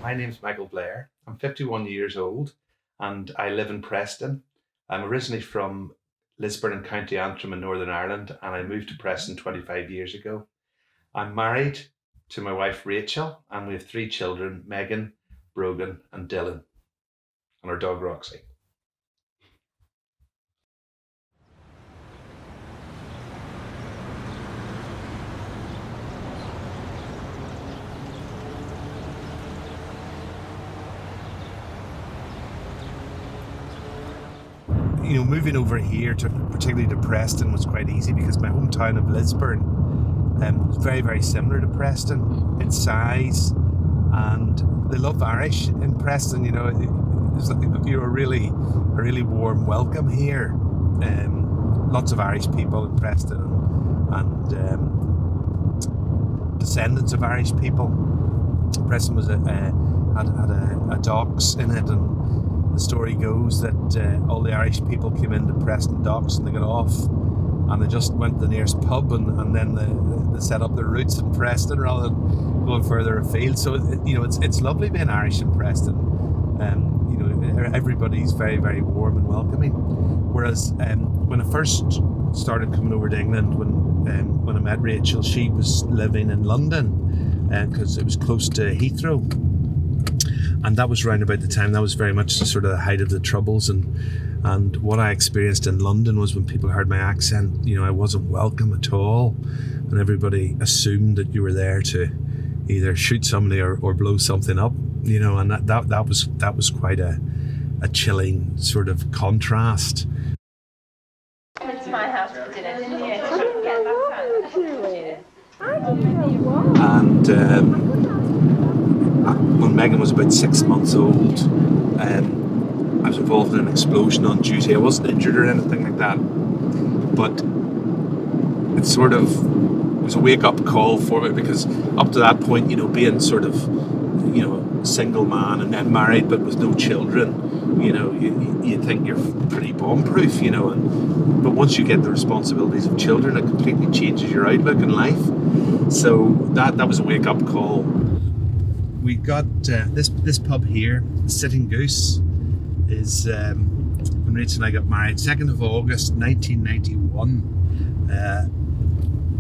My name's Michael Blair. I'm 51 years old and I live in Preston. I'm originally from Lisburn in County Antrim in Northern Ireland, and I moved to Preston 25 years ago. I'm married to my wife Rachel, and we have three children: Megan, Brogan, and Dylan, and our dog Roxy. Moving over here particularly to Preston was quite easy because my hometown of Lisburn was very, very similar to Preston in size, and they love Irish in Preston. It's like, a really warm welcome here. Lots of Irish people in Preston and descendants of Irish people. Preston was had a docks in it, and the story goes that all the Irish people came into Preston docks and they got off and they just went to the nearest pub and then they set up their roots in Preston rather than going further afield. So it's lovely being Irish in Preston. Everybody's very, very warm and welcoming. Whereas when I first started coming over to England, when I met Rachel, she was living in London because it was close to Heathrow. And that was round about the time, that was very much sort of the height of the Troubles. And what I experienced in London was when people heard my accent, I wasn't welcome at all. And everybody assumed that you were there to either shoot somebody or blow something up, and that was quite a chilling sort of contrast. It's my house for dinner, didn't you? And when Megan was about 6 months old, I was involved in an explosion on duty. I wasn't injured or anything like that, but it sort of was a wake-up call for me, because up to that point, being sort of, single man and then married but with no children, you think you're pretty bomb-proof, but once you get the responsibilities of children, it completely changes your outlook in life. So that was a wake-up call. We got this pub here, Sitting Goose, is when Rachel and I got married, 2nd of August 1991.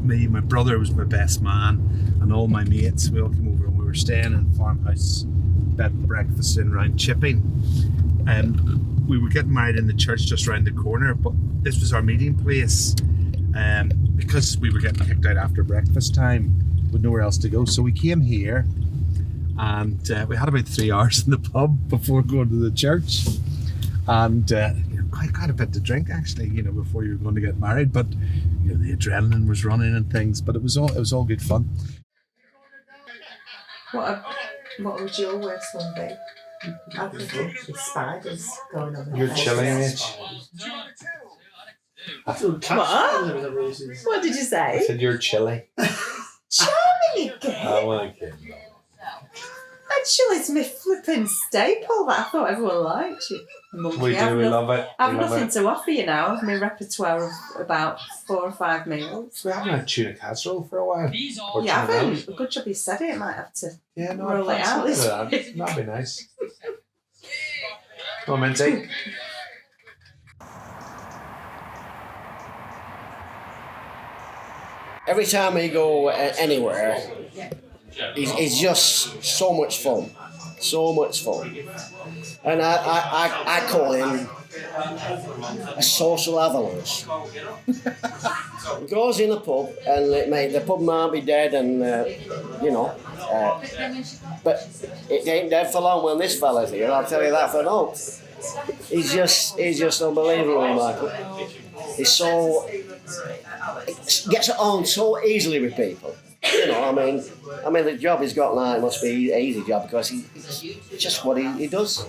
My brother was my best man, and all my mates, we all came over and we were staying in a farmhouse bed and breakfast in around Chipping. We were getting married in the church just around the corner, but this was our meeting place because we were getting kicked out after breakfast time with nowhere else to go. So we came here, and we had about 3 hours in the pub before going to the church, and quite a bit to drink actually, before you were going to get married. But the adrenaline was running and things, but it was all good fun. What would your worst one be? I think the spiders going on. You're chilling, Mitch. What? What did you I say? said you're chilly. Charming again. I want to kid. Actually, it's my flipping staple that I thought everyone liked. Monkey. We love it. I've nothing to offer you now. My repertoire of about 4 or 5 meals. We haven't had tuna casserole for a while. Or You haven't. Good job you said it. I might have to roll it out this week. That'd be nice. Come on, Minty. Every time we go anywhere, it's just so much fun. And I call him a social avalanche. He goes in a pub, and the pub might be dead, and but it ain't dead for long when this fella's here. I'll tell you that for no. He's just unbelievable, Michael. He's gets it on so easily with people. I mean, the job he's got now must be an easy job because it's just what he does.